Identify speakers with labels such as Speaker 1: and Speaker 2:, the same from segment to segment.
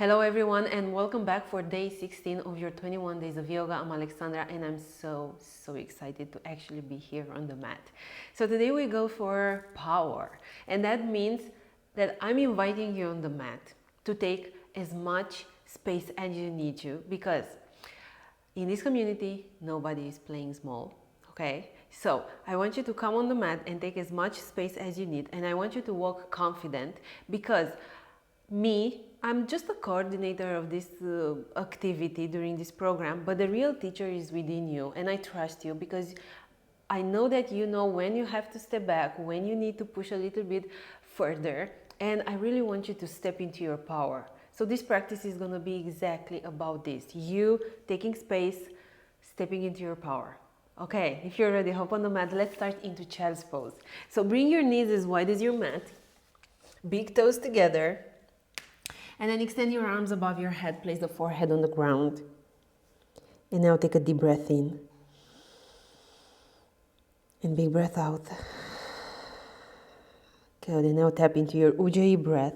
Speaker 1: Hello everyone and welcome back for day 16 of your 21 days of yoga. I'm Alexandra and I'm so excited to actually be here on the mat. So today we go for power, and that means that I'm inviting you on the mat to take as much space as you need to, because in this community nobody is playing small. Okay, so I want you to come on the mat and take as much space as you need, and I want you to walk confident, because I'm just a coordinator of this activity during this program, but the real teacher is within you, and I trust you because I know that you know when you have to step back, when you need to push a little bit further, and I really want you to step into your power. So this practice is going to be exactly about this. You taking space, stepping into your power. Okay, if you're ready, hop on the mat. Let's start into child's pose. So bring your knees as wide as your mat, big toes together, and then extend your arms above your head. Place the forehead on the ground. And now take a deep breath in. And big breath out. Good. And now tap into your Ujjayi breath.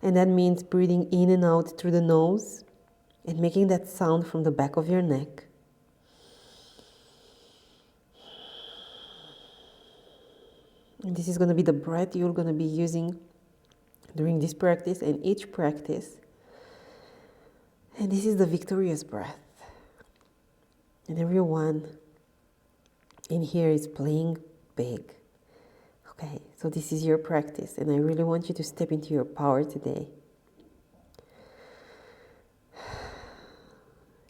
Speaker 1: And that means breathing in and out through the nose and making that sound from the back of your neck. And this is going to be the breath you're going to be using during this practice and each practice. And this is the victorious breath. And everyone in here is playing big. Okay, so this is your practice, and I really want you to step into your power today.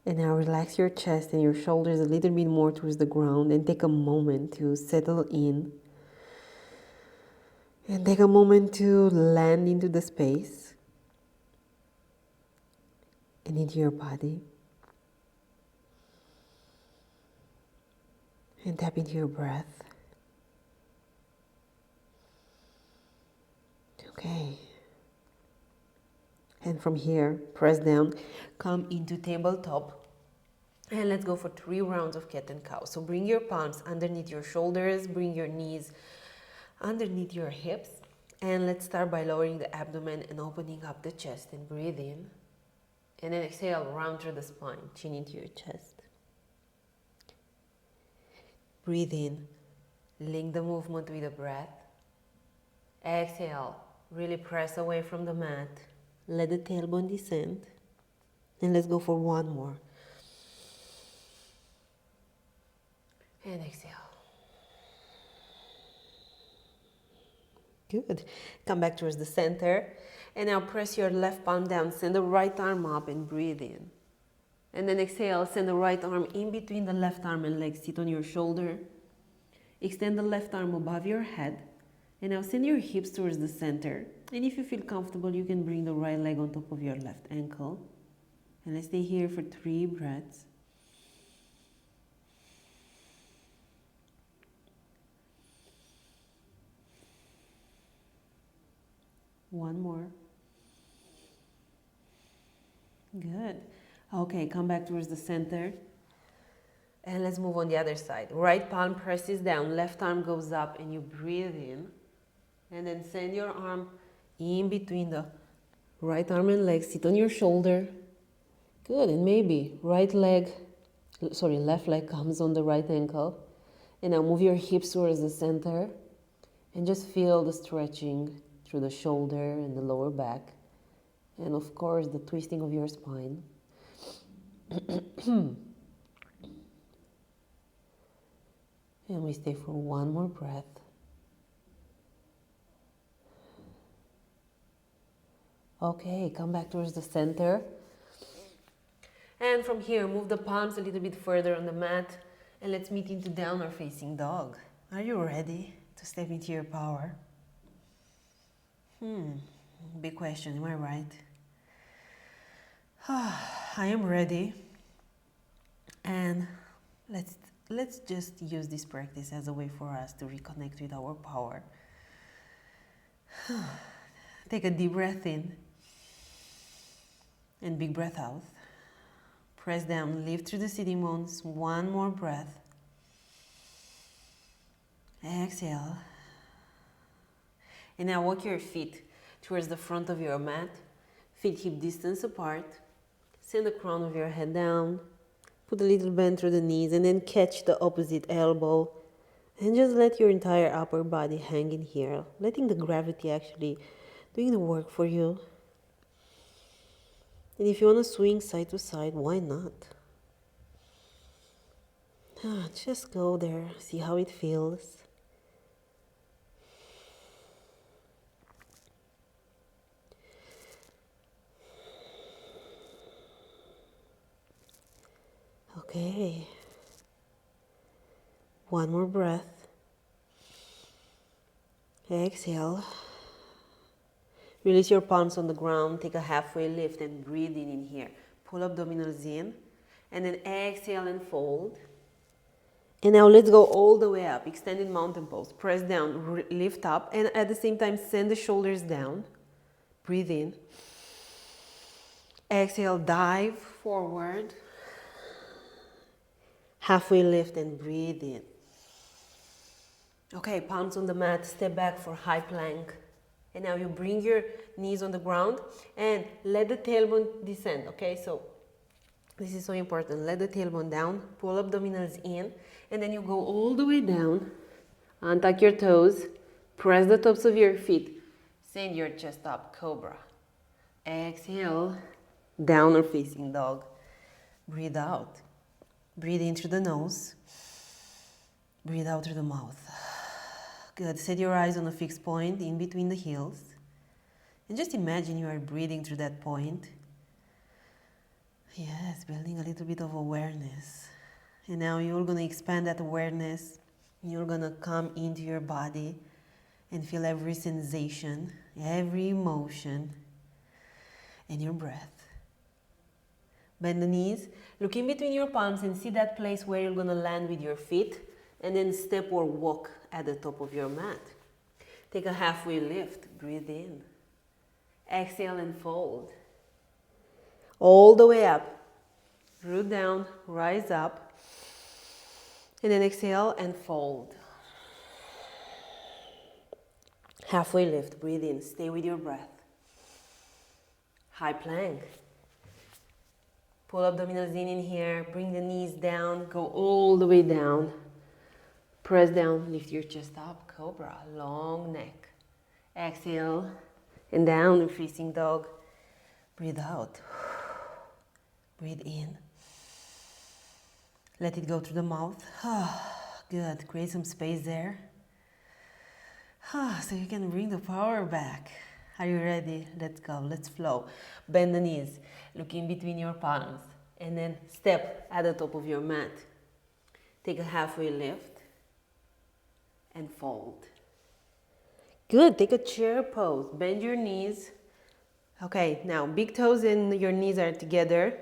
Speaker 1: And now relax your chest and your shoulders a little bit more towards the ground, and take a moment to settle in. And take a moment to land into the space and into your body. And tap into your breath. Okay. And from here, press down, come into tabletop. And let's go for 3 rounds of cat and cow. So bring your palms underneath your shoulders, bring your knees underneath your hips. And let's start by lowering the abdomen and opening up the chest, and breathe in. And then exhale, round through the spine, chin into your chest. Breathe in, link the movement with the breath. Exhale, really press away from the mat. Let the tailbone descend. And let's go for 1 more. And exhale. Good. Come back towards the center. And now press your left palm down. Send the right arm up and breathe in. And then exhale. Send the right arm in between the left arm and leg. Sit on your shoulder. Extend the left arm above your head. And now send your hips towards the center. And if you feel comfortable, you can bring the right leg on top of your left ankle. And let's stay here for 3 breaths. One more. Good. Okay, come back towards the center. And let's move on the other side. Right palm presses down, left arm goes up, and you breathe in. And then send your arm in between the right arm and leg. Sit on your shoulder. Good. And maybe left leg comes on the right ankle. And now move your hips towards the center. And just feel the stretching through the shoulder and the lower back. And of course, the twisting of your spine. And we stay for 1 more breath. Okay, come back towards the center. And from here, move the palms a little bit further on the mat. And let's meet into downward facing dog. Are you ready to step into your power? Big question, am I right? I am ready. And let's just use this practice as a way for us to reconnect with our power. Take a deep breath in. And big breath out. Press down, lift through the sitting bones. 1 more breath. Exhale. And now walk your feet towards the front of your mat. Feet hip distance apart. Send the crown of your head down. Put a little bend through the knees and then catch the opposite elbow. And just let your entire upper body hang in here. Letting the gravity actually doing the work for you. And if you want to swing side to side, why not? Just go there, see how it feels. Okay. One more breath. Exhale. Release your palms on the ground. Take a halfway lift and breathe in here. Pull abdominals in. And then exhale and fold. And now let's go all the way up. Extended mountain pose. Press down, lift up. And at the same time, send the shoulders down. Breathe in. Exhale, dive forward. Halfway lift and breathe in. Okay, palms on the mat. Step back for high plank. And now you bring your knees on the ground and let the tailbone descend, okay? So this is so important. Let the tailbone down, pull abdominals in, and then you go all the way down, untuck your toes, press the tops of your feet, send your chest up, cobra. Exhale, downward facing dog. Breathe out. Breathe in through the nose. Breathe out through the mouth. Good. Set your eyes on a fixed point in between the heels. And just imagine you are breathing through that point. Yes, building a little bit of awareness. And now you're going to expand that awareness. You're going to come into your body and feel every sensation, every emotion, and your breath. Bend the knees. Look in between your palms and see that place where you're going to land with your feet. And then step or walk at the top of your mat. Take a halfway lift. Breathe in. Exhale and fold. All the way up. Root down, rise up. And then exhale and fold. Halfway lift. Breathe in. Stay with your breath. High plank. Pull abdominals in here. Bring the knees down. Go all the way down. Press down, lift your chest up, cobra, long neck. Exhale, and down, facing dog. Breathe out. Breathe in. Let it go through the mouth. Good, create some space there. So you can bring the power back. Are you ready? Let's go, let's flow. Bend the knees, look in between your palms, and then step at the top of your mat. Take a halfway lift. And fold. Good, take a chair pose. Bend your knees. Okay, now big toes and your knees are together.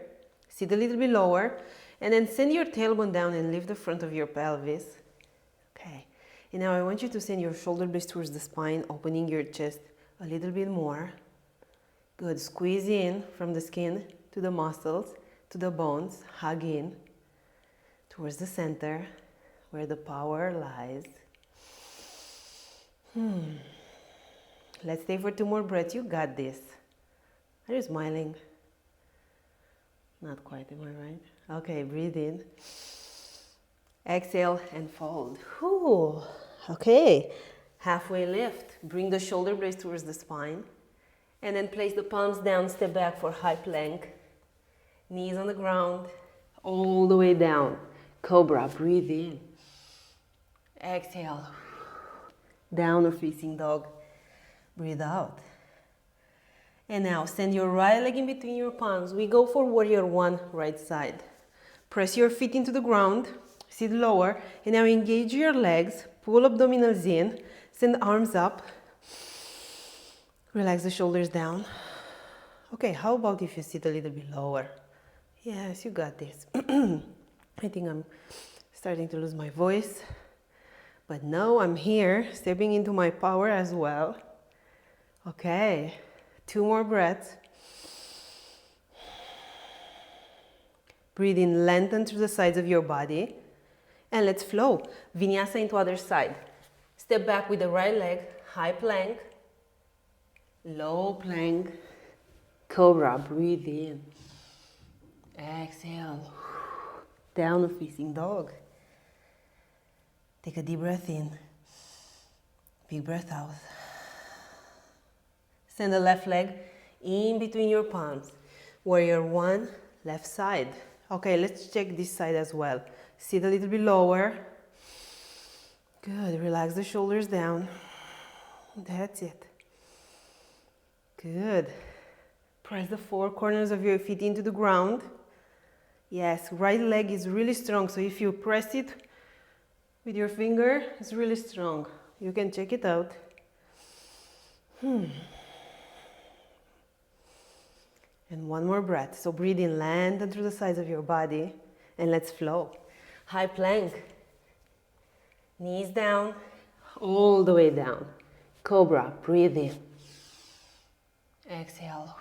Speaker 1: Sit a little bit lower. And then send your tailbone down and lift the front of your pelvis. Okay, and now I want you to send your shoulder blades towards the spine, opening your chest a little bit more. Good, squeeze in from the skin to the muscles, to the bones. Hug in towards the center where the power lies. Let's stay for 2 more breaths. You got this. Are you smiling? Not quite, am I right? Okay, breathe in. Exhale and fold. Whew. Okay, halfway lift. Bring the shoulder blades towards the spine. And then place the palms down, step back for high plank. Knees on the ground, all the way down. Cobra, breathe in. Exhale. Downward facing dog. Breathe out. And now send your right leg in between your palms. We go for warrior 1, right side. Press your feet into the ground. Sit lower. And now engage your legs. Pull abdominals in. Send arms up. Relax the shoulders down. Okay, how about if you sit a little bit lower? Yes, you got this. I think I'm starting to lose my voice. But now I'm here, stepping into my power as well. Okay, 2 more breaths. Breathe in, lengthen through the sides of your body. And let's flow. Vinyasa into other side. Step back with the right leg, high plank, low plank, Cobra, breathe in. Exhale. Downward facing dog. Take a deep breath in. Big breath out. Send the left leg in between your palms. Warrior one, left side. Okay, let's check this side as well. Sit a little bit lower. Good, relax the shoulders down. That's it. Good. Press the four corners of your feet into the ground. Yes, right leg is really strong, so if you press it with your finger, it's really strong. You can check it out. And one more breath. So breathe in, land through the sides of your body, and let's flow. High plank. Knees down, all the way down. Cobra, breathe in. Exhale.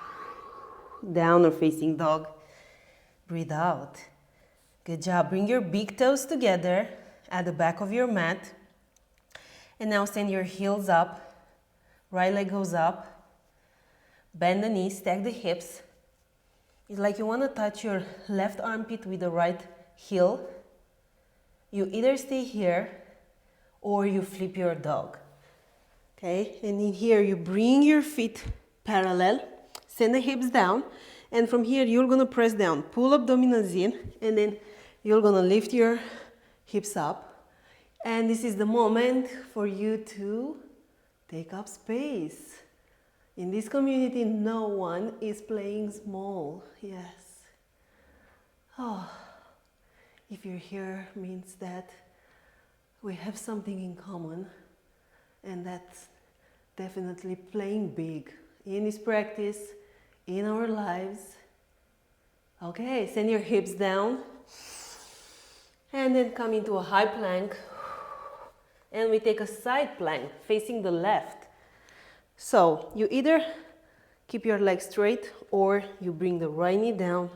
Speaker 1: Downward facing dog. Breathe out. Good job. Bring your big toes together at the back of your mat. And now send your heels up. Right leg goes up. Bend the knees, stack the hips. It's like you want to touch your left armpit with the right heel. You either stay here or you flip your dog. Okay, and in here you bring your feet parallel, send the hips down, and from here you're gonna press down, pull abdominals in, and then you're gonna lift your hips up. And this is the moment for you to take up space. In this community, no one is playing small. Yes. Oh, if you're here, means that we have something in common, and that's definitely playing big in this practice, in our lives. Okay, send your hips down, and then come into a high plank, and we take a side plank facing the left. So you either keep your legs straight or you bring the right knee down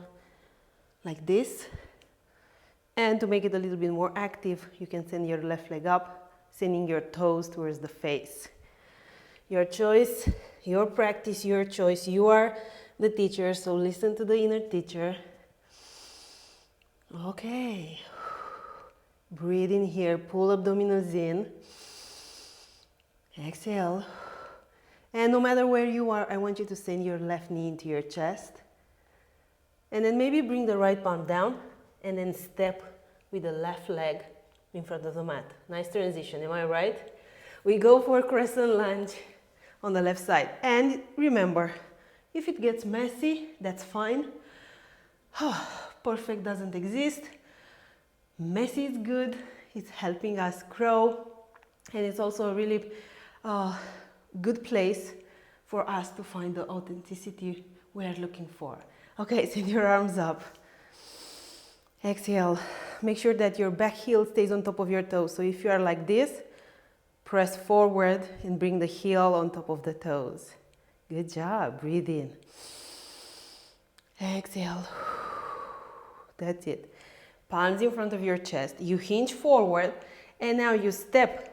Speaker 1: like this. And to make it a little bit more active, you can send your left leg up, sending your toes towards the face. Your choice, your practice, your choice. You are the teacher, so listen to the inner teacher. Okay. Breathe in here, pull abdominals in. Exhale. And no matter where you are, I want you to send your left knee into your chest. And then maybe bring the right palm down and then step with the left leg in front of the mat. Nice transition, am I right? We go for crescent lunge on the left side. And remember, if it gets messy, that's fine. Perfect doesn't exist. Messy is good. It's helping us grow. And it's also a really good place for us to find the authenticity we are looking for. Okay, send your arms up. Exhale. Make sure that your back heel stays on top of your toes. So if you are like this, press forward and bring the heel on top of the toes. Good job. Breathe in. Exhale. That's it. Palms in front of your chest. You hinge forward and now you step,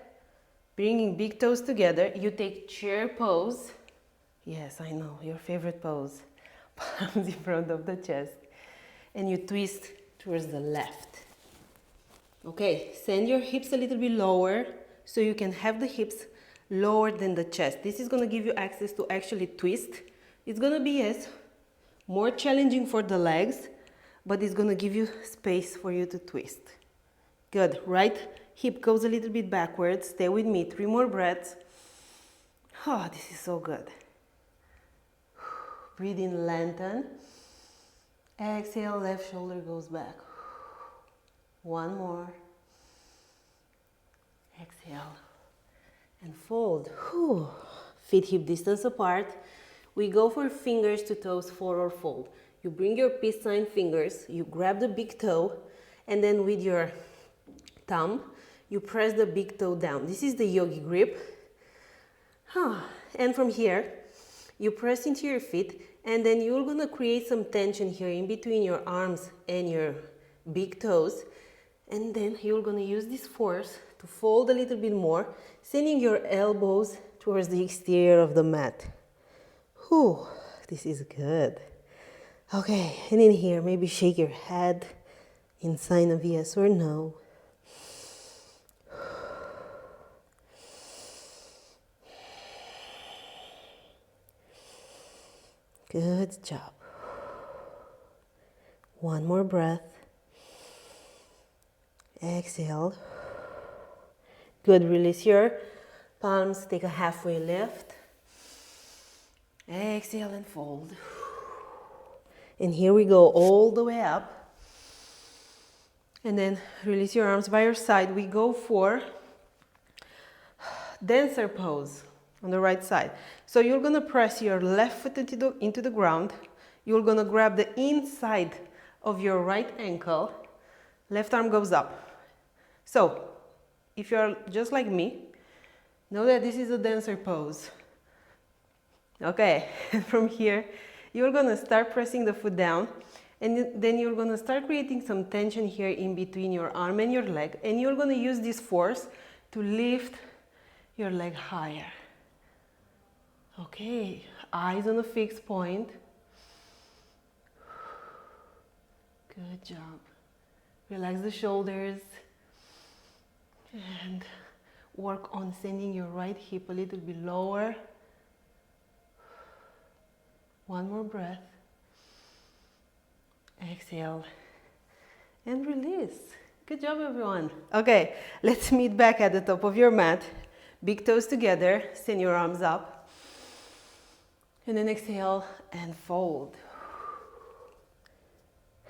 Speaker 1: bringing big toes together. You take chair pose. Yes, I know, your favorite pose. Palms in front of the chest. And you twist towards the left. Okay, send your hips a little bit lower so you can have the hips lower than the chest. This is going to give you access to actually twist. It's going to be, yes, more challenging for the legs, but it's going to give you space for you to twist. Good. Right hip goes a little bit backwards. Stay with me. 3 more breaths. Oh, this is so good. Breathe in, lengthen. Exhale, left shoulder goes back. 1 more. Exhale. And fold. Whew. Feet hip distance apart. We go for fingers to toes forward fold. You bring your peace sign fingers, you grab the big toe, and then with your thumb, you press the big toe down. This is the yogi grip. And from here, you press into your feet, and then you're gonna create some tension here in between your arms and your big toes. And then you're gonna use this force to fold a little bit more, sending your elbows towards the exterior of the mat. Whew. This is good. Okay, and in here, maybe shake your head in sign of yes or no. Good job. One more breath. Exhale. Good, release your palms, take a halfway lift. Exhale and fold. And here we go all the way up. And then release your arms by your side. We go for dancer pose on the right side. So you're gonna press your left foot into the ground. You're gonna grab the inside of your right ankle. Left arm goes up. So if you're just like me, know that this is a dancer pose. Okay, and from here, you're gonna start pressing the foot down, and then you're gonna start creating some tension here in between your arm and your leg, and you're gonna use this force to lift your leg higher. Okay, eyes on a fixed point. Good job. Relax the shoulders and work on sending your right hip a little bit lower. One more breath. Exhale and release. Good job, everyone. Okay, let's meet back at the top of your mat. Big toes together, send your arms up. And then exhale and fold.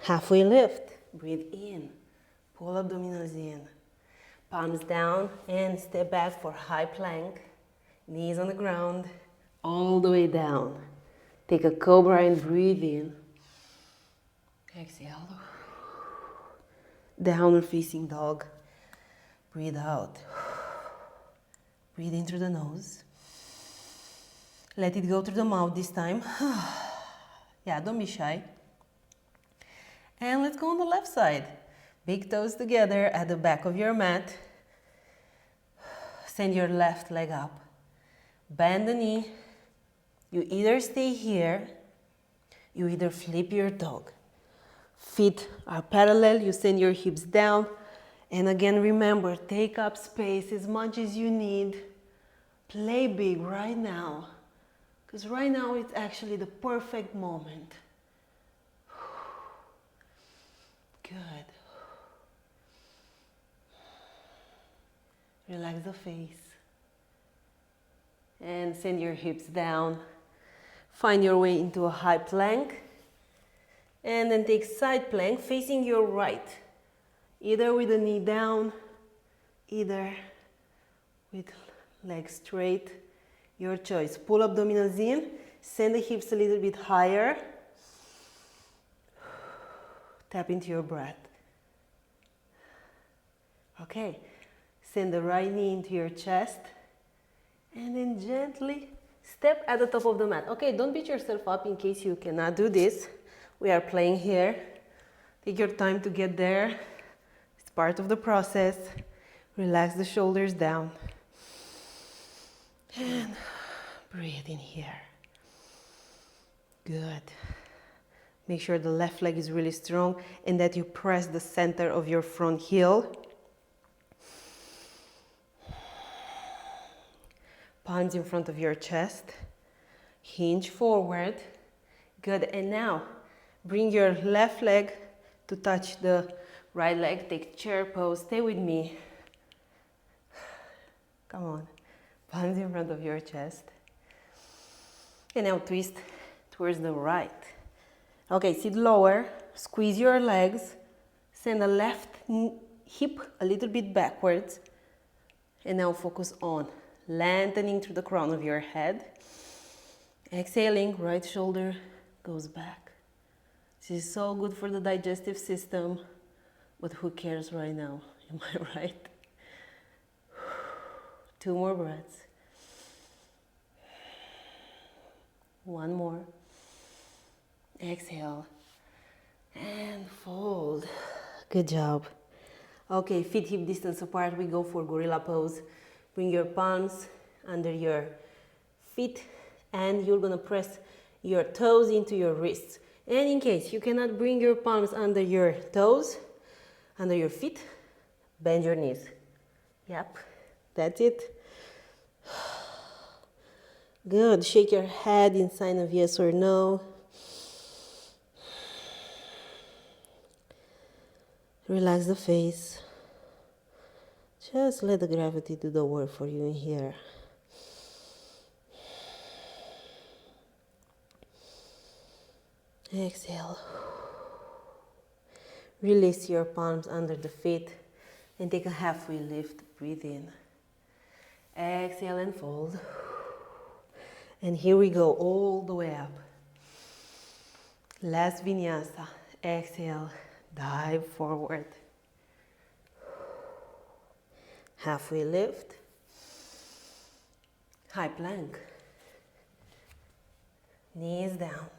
Speaker 1: Halfway lift. Breathe in. Pull abdominals in. Palms down and step back for high plank. Knees on the ground. All the way down. Take a cobra and breathe in. Exhale. Downward facing dog. Breathe out. Breathe in through the nose. Let it go through the mouth this time. Yeah, don't be shy. And let's go on the left side. Big toes together at the back of your mat. Send your left leg up. Bend the knee. You either stay here, you either flip your dog. Feet are parallel, you send your hips down. And again, remember, take up space as much as you need. Play big right now. Because right now it's actually the perfect moment. Good. Relax the face. And send your hips down. Find your way into a high plank. And then take side plank facing your right. Either with the knee down, either with legs straight. Your choice. Pull abdominals in. Send the hips a little bit higher. Tap into your breath. Okay. Send the right knee into your chest. And then gently step at the top of the mat. Okay, don't beat yourself up in case you cannot do this. We are playing here. Take your time to get there. It's part of the process. Relax the shoulders down. And breathe in here. Good. Make sure the left leg is really strong and that you press the center of your front heel. Palms in front of your chest. Hinge forward. Good. And now, bring your left leg to touch the right leg. Take chair pose. Stay with me. Come on. Palms in front of your chest. And now twist towards the right. Okay, sit lower. Squeeze your legs. Send the left hip a little bit backwards. And now focus on lengthening through the crown of your head. Exhaling, right shoulder goes back. This is so good for the digestive system, but who cares right now? Am I right? 2 more breaths. 1 more. Exhale and fold. Good job. Okay, feet hip distance apart. We go for gorilla pose. Bring your palms under your feet and you're gonna press your toes into your wrists. And in case you cannot bring your palms under your toes, under your feet, bend your knees. Yep, that's it. Good. Shake your head in sign of yes or no. Relax the face. Just let the gravity do the work for you in here. Exhale. Release your palms under the feet and take a halfway lift. Breathe in. Exhale and fold. And here we go, all the way up. Last vinyasa. Exhale, dive forward. Halfway lift. High plank. Knees down.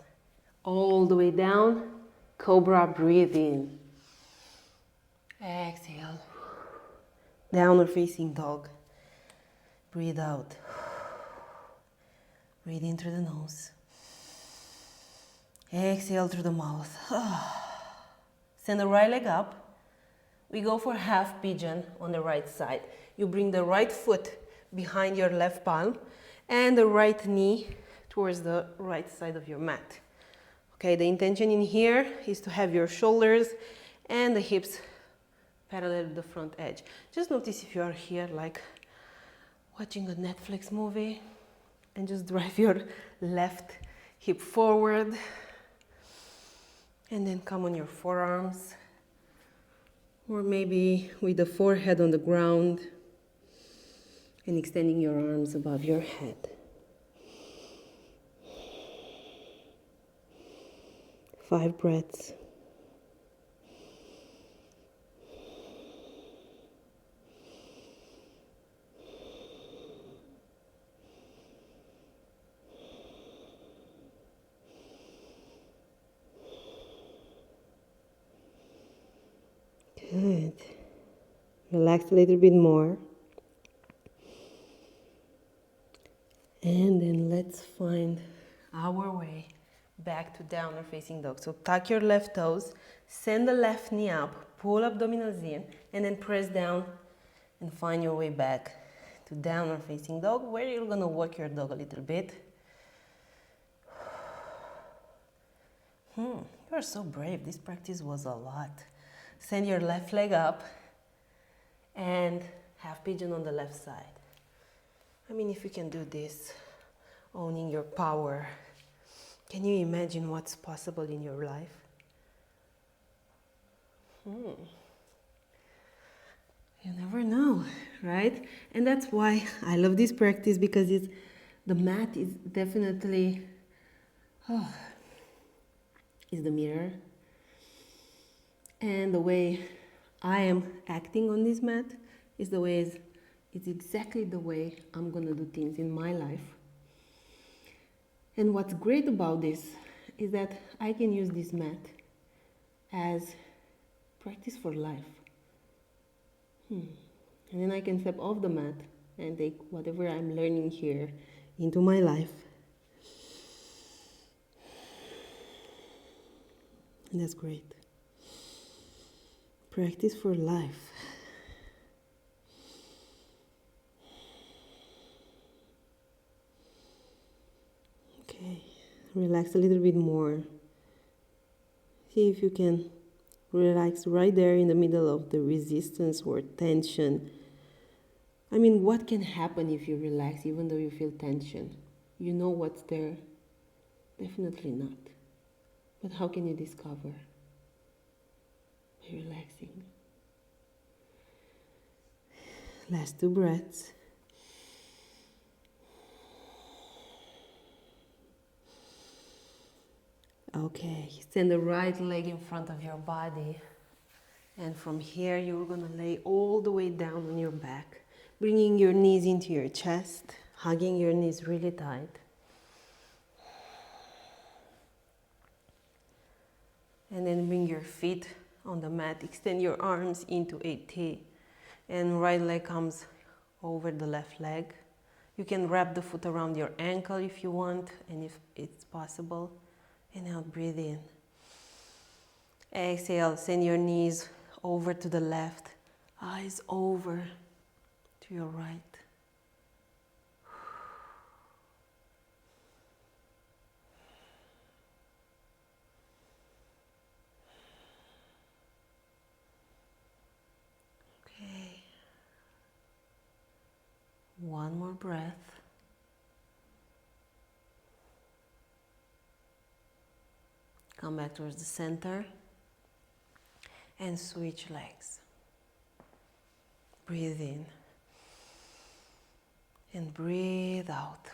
Speaker 1: All the way down. Cobra, breathe in. Exhale. Downward facing dog. Breathe out. Breathe in through the nose. Exhale through the mouth. Send the right leg up. We go for half pigeon on the right side. You bring the right foot behind your left palm and the right knee towards the right side of your mat. Okay, the intention in here is to have your shoulders and the hips parallel to the front edge. Just notice if you are here like watching a Netflix movie and just drive your left hip forward and then come on your forearms, or maybe with the forehead on the ground and extending your arms above your head. 5 breaths. Good. Relax a little bit more. And then let's find our way back to downward facing dog. So tuck your left toes, send the left knee up, pull abdominals in, and then press down and find your way back to downward facing dog, where you're gonna work your dog a little bit. You are so brave. This practice was a lot. Send your left leg up and half pigeon on the left side. I mean, if you can do this, owning your power, can you imagine what's possible in your life? You never know, right? And that's why I love this practice, because the mat is definitely is the mirror. And the way I am acting on this mat is exactly the way I'm gonna do things in my life. And what's great about this is that I can use this mat as practice for life. And then I can step off the mat and take whatever I'm learning here into my life. And that's great. Practice for life. Okay, relax a little bit more. See if you can relax right there in the middle of the resistance or tension. I mean, what can happen if you relax even though you feel tension? You know what's there? Definitely not. But how can you discover? By relaxing. Last 2 breaths. Okay, send the right leg in front of your body. And from here, you're gonna lay all the way down on your back, bringing your knees into your chest, hugging your knees really tight. And then bring your feet on the mat, extend your arms into a T, and right leg comes over the left leg. You can wrap the foot around your ankle if you want, and if it's possible. And out, breathe in. Exhale, send your knees over to the left, eyes over to your right. Okay. One more breath. Come back towards the center and switch legs. Breathe in and breathe out.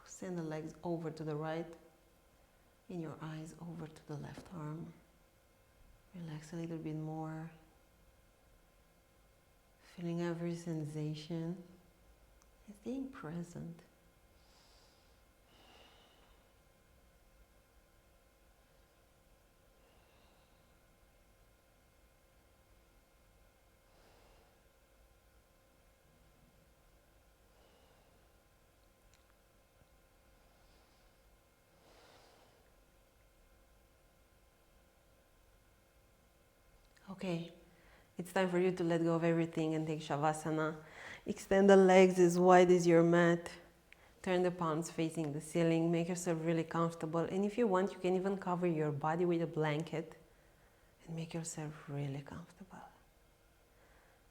Speaker 1: Send the legs over to the right and your eyes over to the left arm. Relax a little bit more. Feeling every sensation and staying present. Okay, it's time for you to let go of everything and take Shavasana. Extend the legs as wide as your mat. Turn the palms facing the ceiling. Make yourself really comfortable. And if you want, you can even cover your body with a blanket and make yourself really comfortable.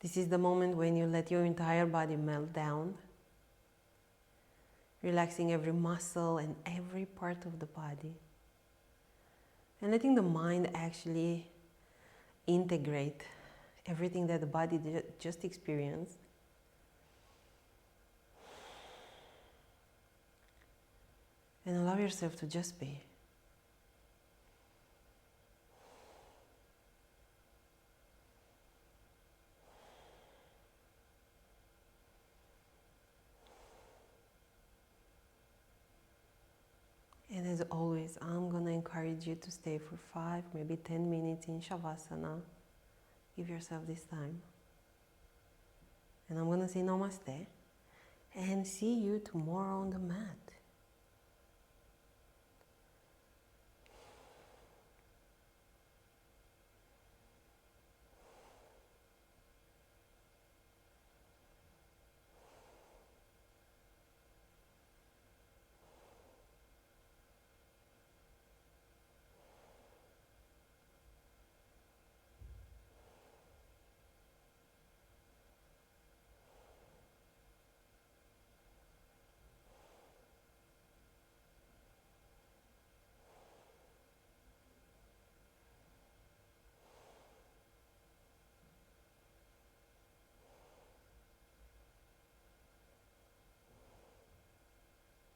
Speaker 1: This is the moment when you let your entire body melt down, relaxing every muscle and every part of the body, and letting the mind actually integrate everything that the body just experienced. And allow yourself to just be. And as always, I'm going to encourage you to stay for 5, maybe 10 minutes in Shavasana. Give yourself this time. And I'm going to say namaste and see you tomorrow on the mat.